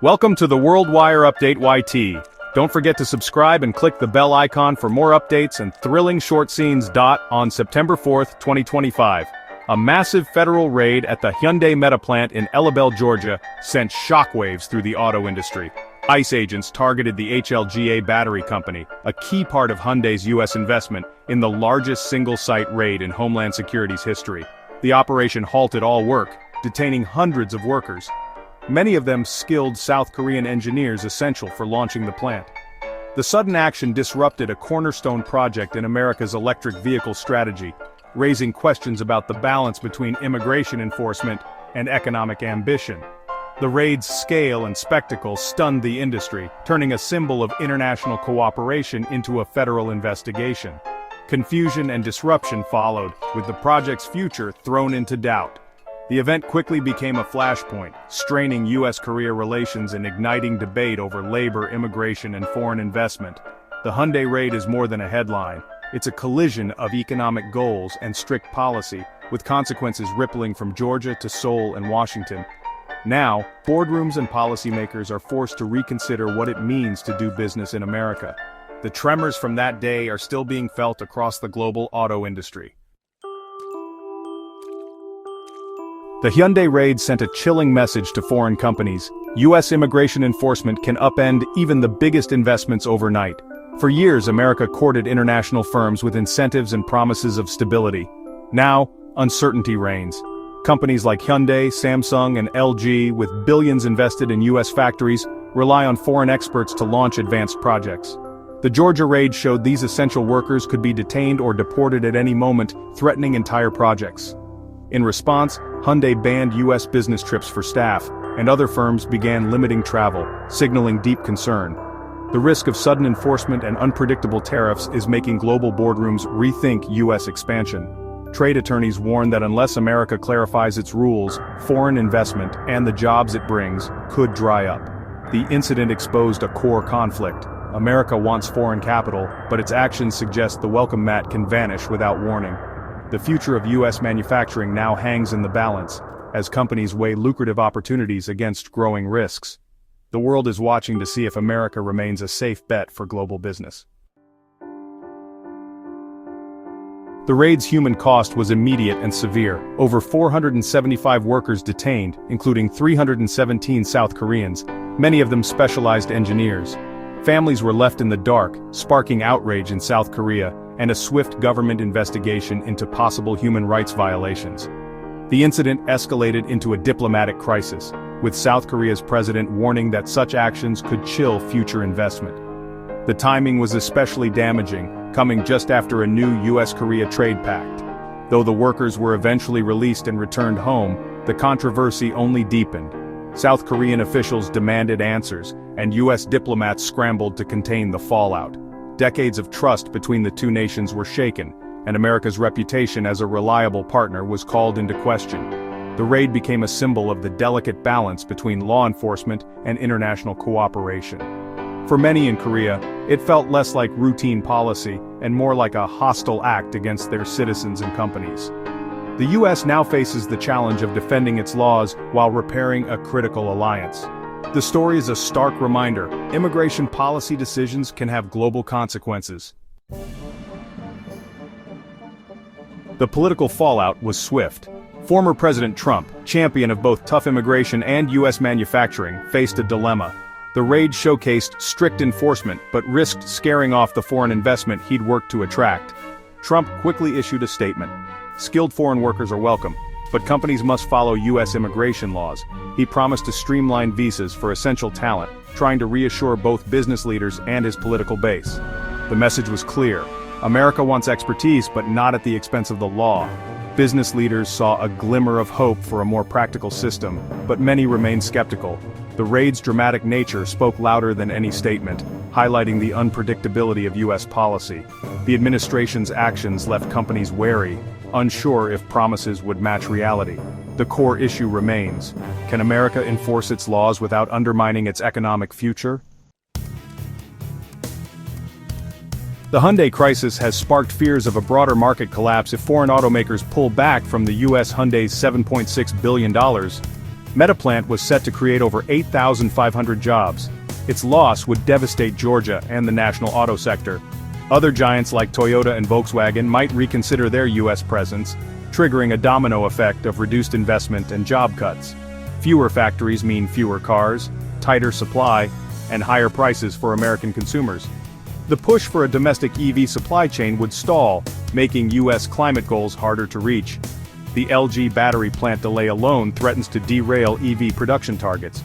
Welcome to the World Wire Update YT. Don't forget to subscribe and click the bell icon for more updates and thrilling short scenes. On September 4th, 2025, a massive federal raid at the Hyundai Meta plant in Elabel, Georgia, sent shockwaves through the auto industry. ICE agents targeted the HLGA battery company, a key part of Hyundai's U.S. investment in the largest single-site raid in Homeland Security's history. The operation halted all work, detaining hundreds of workers, many of them skilled South Korean engineers essential for launching the plant. The sudden action disrupted a cornerstone project in America's electric vehicle strategy, raising questions about the balance between immigration enforcement and economic ambition. The raid's scale and spectacle stunned the industry, turning a symbol of international cooperation into a federal investigation. Confusion and disruption followed, with the project's future thrown into doubt. The event quickly became a flashpoint, straining U.S.-Korea relations and igniting debate over labor, immigration, and foreign investment. The Hyundai raid is more than a headline. It's a collision of economic goals and strict policy, with consequences rippling from Georgia to Seoul and Washington. Now, boardrooms and policymakers are forced to reconsider what it means to do business in America. The tremors from that day are still being felt across the global auto industry. The Hyundai raid sent a chilling message to foreign companies. U.S. immigration enforcement can upend even the biggest investments overnight. For years, America courted international firms with incentives and promises of stability. Now, uncertainty reigns. Companies like Hyundai, Samsung, and LG, with billions invested in U.S. factories, rely on foreign experts to launch advanced projects. The Georgia raid showed these essential workers could be detained or deported at any moment, threatening entire projects. In response, Hyundai banned U.S. business trips for staff, and other firms began limiting travel, signaling deep concern. The risk of sudden enforcement and unpredictable tariffs is making global boardrooms rethink U.S. expansion. Trade attorneys warn that unless America clarifies its rules, foreign investment, and the jobs it brings, could dry up. The incident exposed a core conflict. America wants foreign capital, but its actions suggest the welcome mat can vanish without warning. The future of U.S. manufacturing now hangs in the balance, as companies weigh lucrative opportunities against growing risks. The world is watching to see if America remains a safe bet for global business. The raid's human cost was immediate and severe. Over 475 workers detained, including 317 South Koreans, many of them specialized engineers. Families were left in the dark, sparking outrage in South Korea, and a swift government investigation into possible human rights violations. The incident escalated into a diplomatic crisis, with South Korea's president warning that such actions could chill future investment. The timing was especially damaging, coming just after a new U.S.-Korea trade pact. Though the workers were eventually released and returned home, the controversy only deepened. South Korean officials demanded answers, and U.S. diplomats scrambled to contain the fallout. Decades of trust between the two nations were shaken, and America's reputation as a reliable partner was called into question. The raid became a symbol of the delicate balance between law enforcement and international cooperation. For many in Korea, it felt less like routine policy and more like a hostile act against their citizens and companies. The U.S. now faces the challenge of defending its laws while repairing a critical alliance. The story is a stark reminder: immigration policy decisions can have global consequences. The political fallout was swift. Former President Trump, champion of both tough immigration and U.S. manufacturing, faced a dilemma. The raid showcased strict enforcement but risked scaring off the foreign investment he'd worked to attract. Trump quickly issued a statement. Skilled foreign workers are welcome, but companies must follow U.S. immigration laws. He promised to streamline visas for essential talent, trying to reassure both business leaders and his political base. The message was clear: America wants expertise, but not at the expense of the law. Business leaders saw a glimmer of hope for a more practical system, but many remained skeptical. The raid's dramatic nature spoke louder than any statement, highlighting the unpredictability of U.S. policy. The administration's actions left companies wary, unsure if promises would match reality. The core issue remains: can America enforce its laws without undermining its economic future? The Hyundai crisis has sparked fears of a broader market collapse if foreign automakers pull back from the U.S. Hyundai's $7.6 billion Metaplant was set to create over 8,500 jobs. Its loss would devastate Georgia and the national auto sector. Other giants like Toyota and Volkswagen might reconsider their U.S. presence, triggering a domino effect of reduced investment and job cuts. Fewer factories mean fewer cars, tighter supply, and higher prices for American consumers. The push for a domestic EV supply chain would stall, making U.S. climate goals harder to reach. The LG battery plant delay alone threatens to derail EV production targets.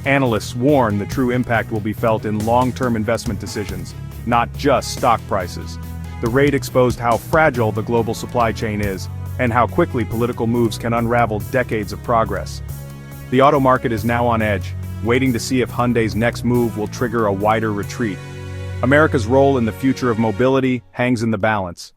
Analysts warn the true impact will be felt in long-term investment decisions, not just stock prices. The raid exposed how fragile the global supply chain is, and how quickly political moves can unravel decades of progress. The auto market is now on edge, waiting to see if Hyundai's next move will trigger a wider retreat. America's role in the future of mobility hangs in the balance.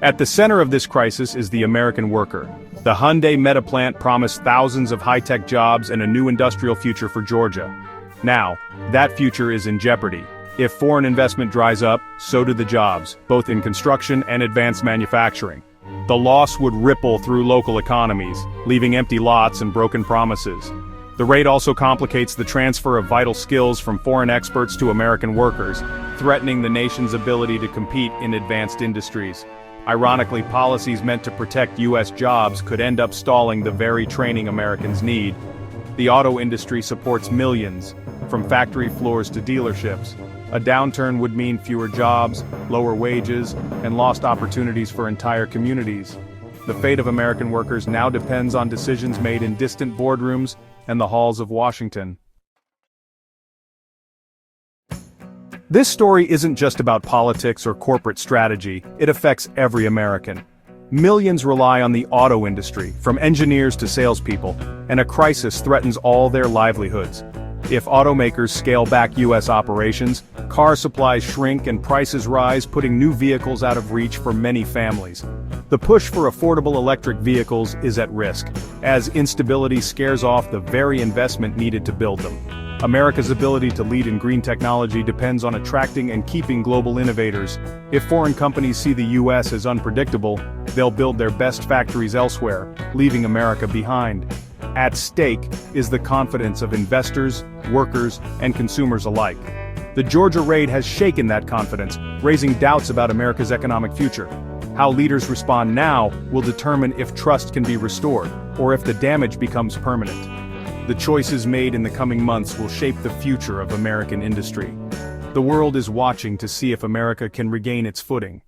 At the center of this crisis is the American worker. The Hyundai Meta plant promised thousands of high-tech jobs and a new industrial future for Georgia. Now, that future is in jeopardy. If foreign investment dries up, so do the jobs, both in construction and advanced manufacturing. The loss would ripple through local economies, leaving empty lots and broken promises. The raid also complicates the transfer of vital skills from foreign experts to American workers, threatening the nation's ability to compete in advanced industries. Ironically, policies meant to protect U.S. jobs could end up stalling the very training Americans need. The auto industry supports millions, from factory floors to dealerships. A downturn would mean fewer jobs, lower wages, and lost opportunities for entire communities. The fate of American workers now depends on decisions made in distant boardrooms and the halls of Washington. This story isn't just about politics or corporate strategy, it affects every American. Millions rely on the auto industry, from engineers to salespeople, and a crisis threatens all their livelihoods. If automakers scale back U.S. operations, car supplies shrink and prices rise, putting new vehicles out of reach for many families. The push for affordable electric vehicles is at risk, as instability scares off the very investment needed to build them. America's ability to lead in green technology depends on attracting and keeping global innovators. If foreign companies see the U.S. as unpredictable, they'll build their best factories elsewhere, leaving America behind. At stake is the confidence of investors, workers, and consumers alike. The Georgia raid has shaken that confidence, raising doubts about America's economic future. How leaders respond now will determine if trust can be restored, or if the damage becomes permanent. The choices made in the coming months will shape the future of American industry. The world is watching to see if America can regain its footing.